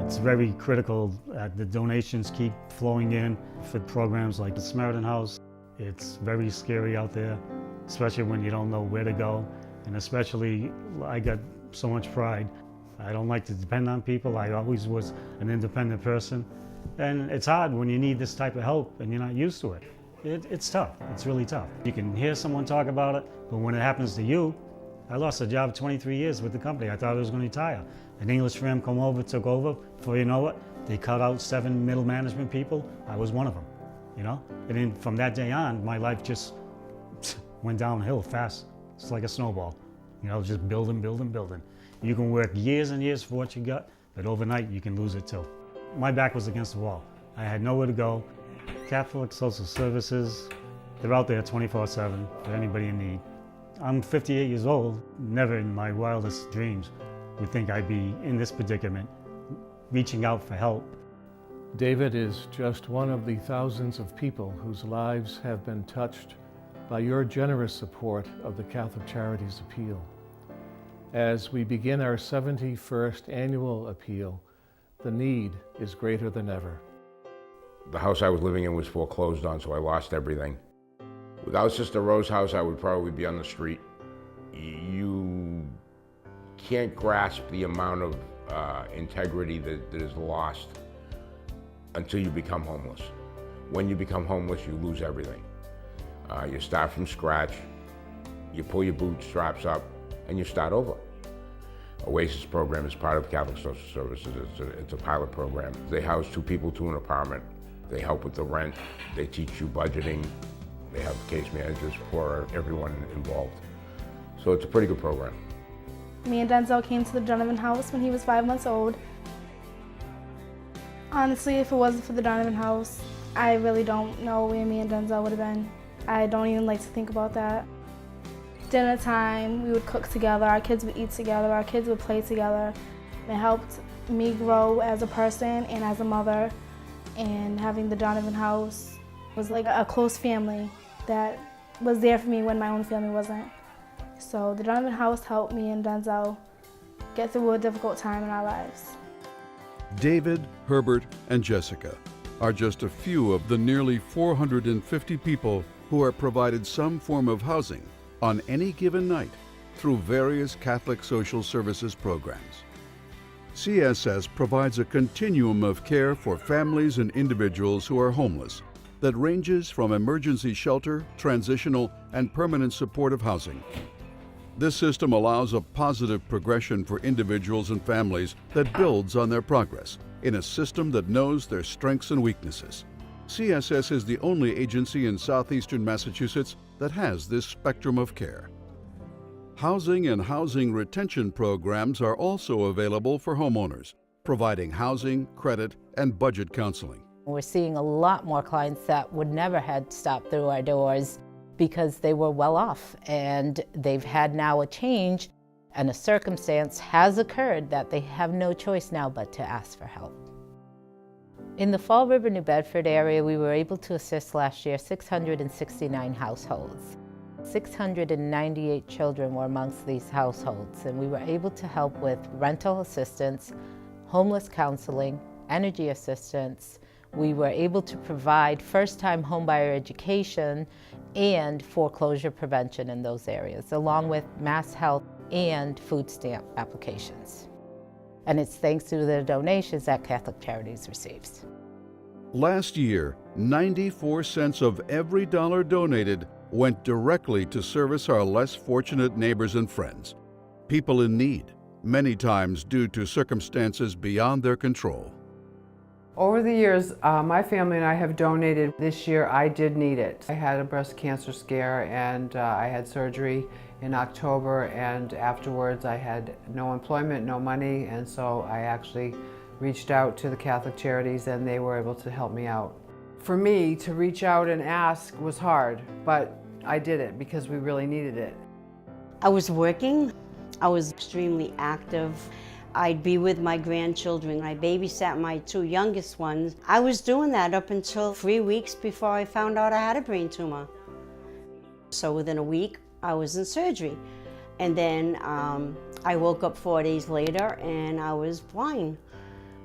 It's very critical that the donations keep flowing in for programs like the Donovan House. It's very scary out there, especially when you don't know where to go. And especially, I got so much pride. I don't like to depend on people. I always was an independent person. And it's hard when you need this type of help and you're not used to it. It's tough. It's really tough. You can hear someone talk about it, but when it happens to you, I lost a job 23 years with the company. I thought I was going to retire. An English firm come over, took over. Before you know it, they cut out 7 middle management people. I was one of them, you know? And then from that day on, my life just went downhill fast. It's like a snowball, you know, just building, building, building. You can work years and years for what you got, but overnight you can lose it too. My back was against the wall. I had nowhere to go. Catholic Social Services, they're out there 24/7 for anybody in need. I'm 58 years old. Never in my wildest dreams would think I'd be in this predicament, reaching out for help. David is just one of the thousands of people whose lives have been touched by your generous support of the Catholic Charities appeal. As we begin our 71st annual appeal, the need is greater than ever. The house I was living in was foreclosed on, so I lost everything. Without Sister Rose's house, I would probably be on the street. You can't grasp the amount of integrity that is lost until you become homeless. When you become homeless, you lose everything. You start from scratch, you pull your bootstraps up, and you start over. Oasis program is part of Catholic Social Services. It's a pilot program. They house 2 people to an apartment. They help with the rent. They teach you budgeting. They have case managers for everyone involved. So it's a pretty good program. Me and Denzel came to the Donovan House when he was 5 months old. Honestly, if it wasn't for the Donovan House, I really don't know where me and Denzel would have been. I don't even like to think about that. Dinner time, we would cook together, our kids would eat together, our kids would play together. It helped me grow as a person and as a mother, and having the Donovan House was like a close family that was there for me when my own family wasn't. So the Donovan House helped me and Denzel get through a difficult time in our lives. David, Herbert, and Jessica are just a few of the nearly 450 people who are provided some form of housing on any given night through various Catholic Social Services programs. CSS provides a continuum of care for families and individuals who are homeless that ranges from emergency shelter, transitional, and permanent supportive housing. This system allows a positive progression for individuals and families that builds on their progress in a system that knows their strengths and weaknesses. CSS is the only agency in southeastern Massachusetts that has this spectrum of care. Housing and housing retention programs are also available for homeowners, providing housing, credit, and budget counseling. We're seeing a lot more clients that would never have stopped through our doors because they were well off, and they've had now a change, and a circumstance has occurred that they have no choice now but to ask for help. In the Fall River, New Bedford area, we were able to assist last year 669 households. 698 children were amongst these households, and we were able to help with rental assistance, homeless counseling, energy assistance. We were able to provide first-time homebuyer education and foreclosure prevention in those areas, along with mass health and food stamp applications. And it's thanks to the donations that Catholic Charities receives. Last year, 94 cents of every dollar donated went directly to service our less fortunate neighbors and friends, people in need, many times due to circumstances beyond their control. Over the years, my family and I have donated. This year, I did need it. I had a breast cancer scare, and I had surgery in October, and afterwards I had no employment, no money, and so I actually reached out to the Catholic Charities, and they were able to help me out. For me, to reach out and ask was hard, but I did it because we really needed it. I was working. I was extremely active. I'd be with my grandchildren. I babysat my 2 youngest ones. I was doing that up until 3 weeks before I found out I had a brain tumor. So within a week, I was in surgery. And then I woke up 4 days later and I was blind.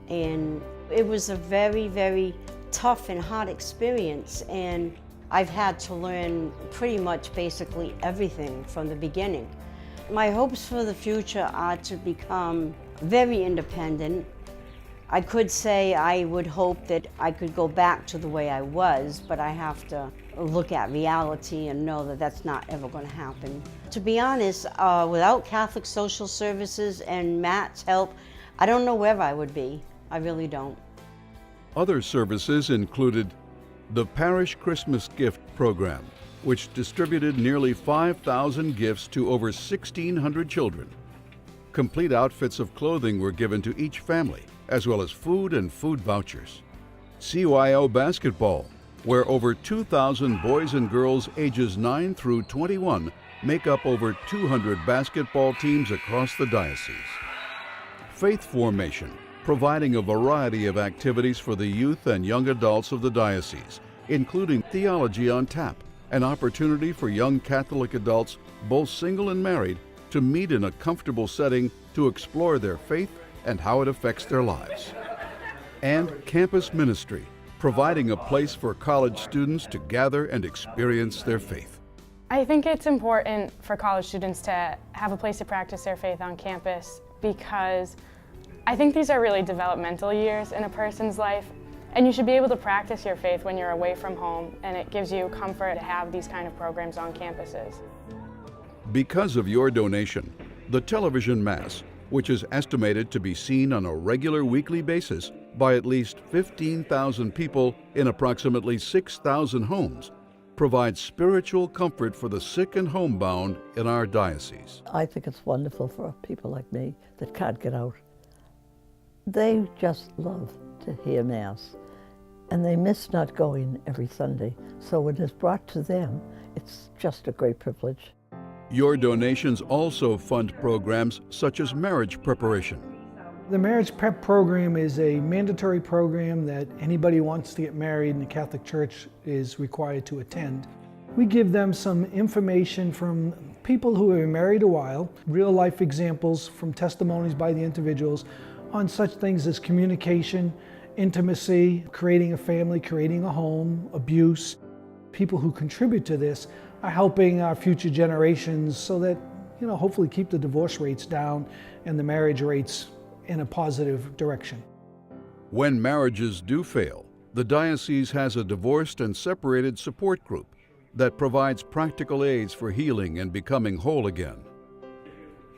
And it was a very, very tough and hard experience. And I've had to learn pretty much basically everything from the beginning. My hopes for the future are to become very independent. I could say I would hope that I could go back to the way I was, but I have to look at reality and know that that's not ever going to happen. To be honest, without Catholic Social Services and Matt's help, I don't know where I would be. I really don't. Other services included the Parish Christmas Gift Program, which distributed nearly 5,000 gifts to over 1,600 children. Complete outfits of clothing were given to each family, as well as food and food vouchers. CYO Basketball, where over 2,000 boys and girls ages 9 through 21 make up over 200 basketball teams across the diocese. Faith Formation, providing a variety of activities for the youth and young adults of the diocese, including Theology on Tap, an opportunity for young Catholic adults, both single and married, to meet in a comfortable setting to explore their faith and how it affects their lives. And Campus Ministry, providing a place for college students to gather and experience their faith. I think it's important for college students to have a place to practice their faith on campus because I think these are really developmental years in a person's life, and you should be able to practice your faith when you're away from home, and it gives you comfort to have these kind of programs on campuses. Because of your donation, the television Mass, which is estimated to be seen on a regular weekly basis by at least 15,000 people in approximately 6,000 homes, provides spiritual comfort for the sick and homebound in our diocese. I think it's wonderful for people like me that can't get out. They just love to hear Mass, and they miss not going every Sunday. So when it's brought to them, it's just a great privilege. Your donations also fund programs such as marriage preparation. The Marriage Prep Program is a mandatory program that anybody who wants to get married in the Catholic Church is required to attend. We give them some information from people who have been married a while, real life examples from testimonies by the individuals on such things as communication, intimacy, creating a family, creating a home, abuse. People who contribute to this are helping our future generations so that, hopefully keep the divorce rates down and the marriage rates in a positive direction. When marriages do fail, the diocese has a divorced and separated support group that provides practical aids for healing and becoming whole again.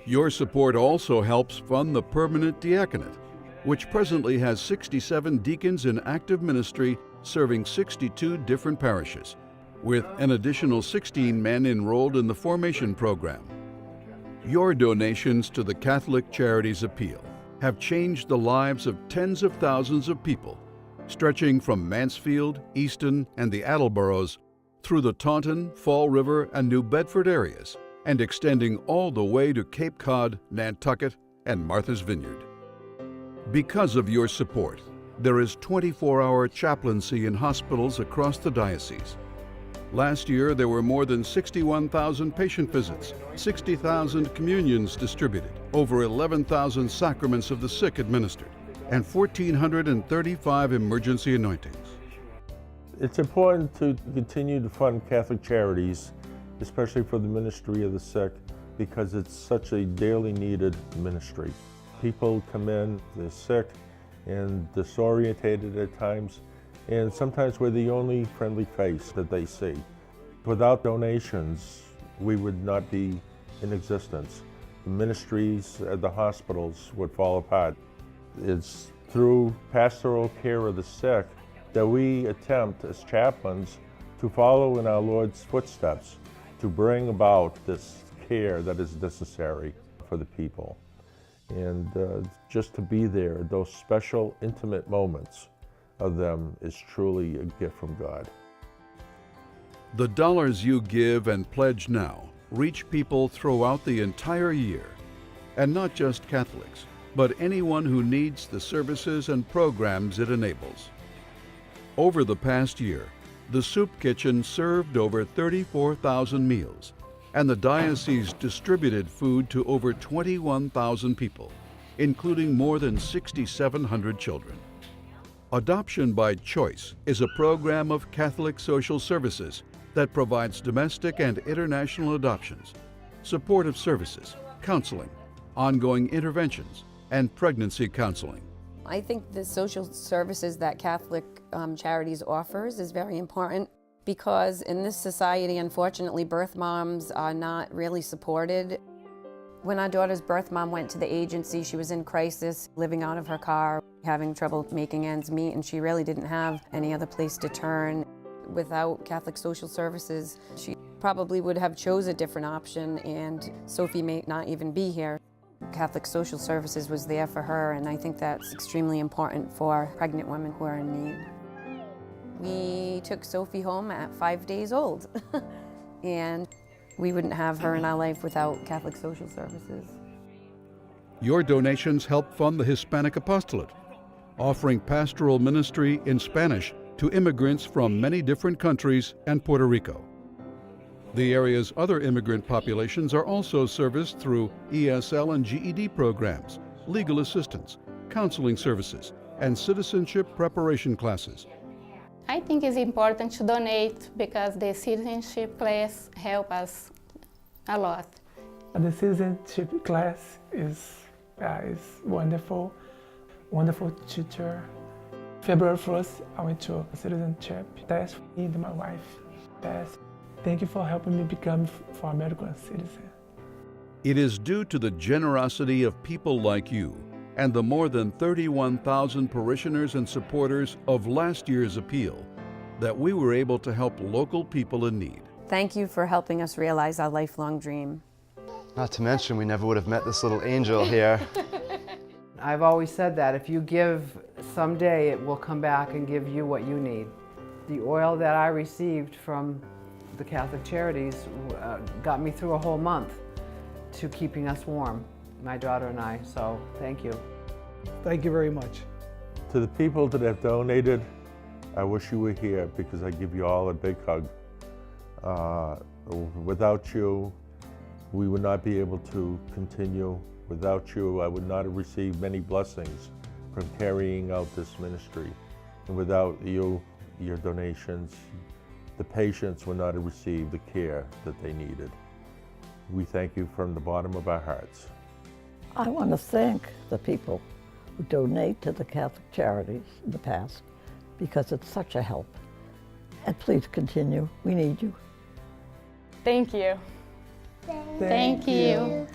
Your support also helps fund the permanent diaconate, which presently has 67 deacons in active ministry serving 62 different parishes, with an additional 16 men enrolled in the formation program. Your donations to the Catholic Charities Appeal have changed the lives of tens of thousands of people, stretching from Mansfield, Easton, and the Attleboroughs through the Taunton, Fall River, and New Bedford areas, and extending all the way to Cape Cod, Nantucket, and Martha's Vineyard. Because of your support, there is 24-hour chaplaincy in hospitals across the diocese. Last year, there were more than 61,000 patient visits, 60,000 communions distributed, over 11,000 sacraments of the sick administered, and 1,435 emergency anointings. It's important to continue to fund Catholic Charities, especially for the ministry of the sick, because it's such a daily needed ministry. People come in, they're sick and disorientated at times, and sometimes we're the only friendly face that they see. Without donations, we would not be in existence. The ministries at the hospitals would fall apart. It's through pastoral care of the sick that we attempt as chaplains to follow in our Lord's footsteps, to bring about this care that is necessary for the people. And just to be there, those special, intimate moments of them is truly a gift from God. The dollars you give and pledge now reach people throughout the entire year, and not just Catholics, but anyone who needs the services and programs it enables. Over the past year, the Soup Kitchen served over 34,000 meals, and the diocese distributed food to over 21,000 people. including more than 6,700 children. Adoption by Choice is a program of Catholic Social Services that provides domestic and international adoptions, supportive services, counseling, ongoing interventions, and pregnancy counseling. I think the social services that Catholic Charities offers is very important because in this society, unfortunately, birth moms are not really supported. When our daughter's birth mom went to the agency, she was in crisis, living out of her car, having trouble making ends meet, and she really didn't have any other place to turn. Without Catholic Social Services, she probably would have chose a different option, and Sophie may not even be here. Catholic Social Services was there for her, and I think that's extremely important for pregnant women who are in need. We took Sophie home at 5 days old, and we wouldn't have her in our life without Catholic Social Services. Your donations help fund the Hispanic Apostolate, offering pastoral ministry in Spanish to immigrants from many different countries and Puerto Rico. The area's other immigrant populations are also serviced through ESL and GED programs, legal assistance, counseling services, and citizenship preparation classes. I think it's important to donate because the citizenship class helps us a lot. The citizenship class is wonderful, wonderful teacher. February 1st, I went to a citizenship test with my wife. Thank you for helping me become a American citizen. It is due to the generosity of people like you and the more than 31,000 parishioners and supporters of last year's appeal that we were able to help local people in need. Thank you for helping us realize our lifelong dream. Not to mention, we never would have met this little angel here. I've always said that if you give, someday it will come back and give you what you need. The oil that I received from the Catholic Charities got me through a whole month to keeping us warm, my daughter and I, so thank you. Thank you very much. To the people that have donated, I wish you were here because I give you all a big hug. Without you, we would not be able to continue. Without you, I would not have received many blessings from carrying out this ministry. And without you, your donations, the patients would not have received the care that they needed. We thank you from the bottom of our hearts. I want to thank the people who donate to the Catholic Charities in the past because it's such a help. And please continue. We need you. Thank you. Thank you.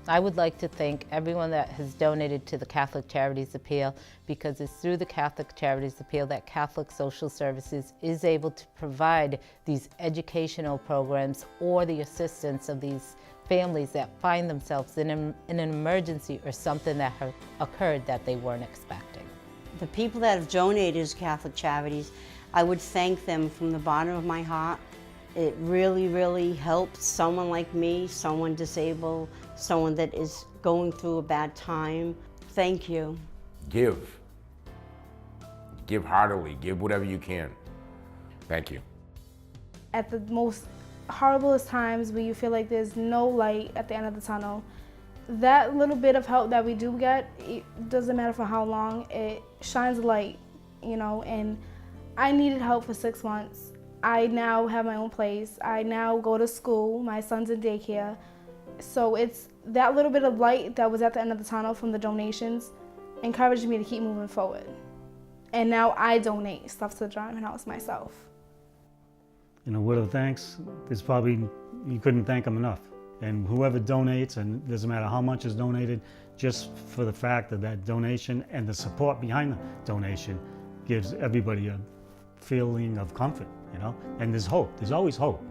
I would like to thank everyone that has donated to the Catholic Charities Appeal because it's through the Catholic Charities Appeal that Catholic Social Services is able to provide these educational programs or the assistance of these families that find themselves in an emergency or something that occurred that they weren't expecting. The people that have donated to Catholic Charities, I would thank them from the bottom of my heart. It really, really helps someone like me, someone disabled, someone that is going through a bad time. Thank you. Give. Give heartily. Give whatever you can. Thank you. At the most horriblest times when you feel like there's no light at the end of the tunnel, that little bit of help that we do get, it doesn't matter for how long, it shines a light, you know, and I needed help for 6 months. I now have my own place. I now go to school. My son's in daycare. So it's that little bit of light that was at the end of the tunnel from the donations encouraged me to keep moving forward. And now I donate stuff to the Donovan House myself. You know, word of thanks, there's probably, you couldn't thank them enough. And whoever donates, and it doesn't matter how much is donated, just for the fact of that donation and the support behind the donation gives everybody a feeling of comfort, you know? And there's hope, there's always hope.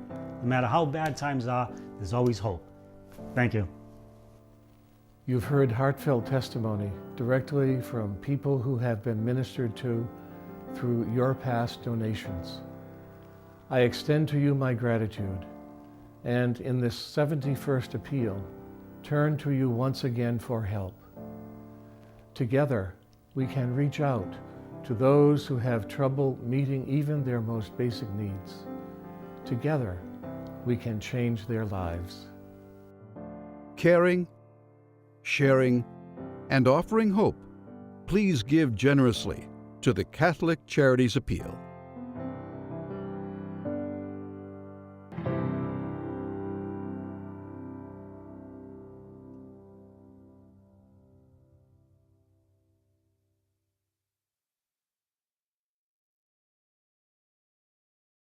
No matter how bad times are, there's always hope. Thank you. You've heard heartfelt testimony directly from people who have been ministered to through your past donations. I extend to you my gratitude, and in this 71st appeal, turn to you once again for help. Together, we can reach out to those who have trouble meeting even their most basic needs. Together, we can change their lives. Caring, sharing, and offering hope, please give generously to the Catholic Charities Appeal.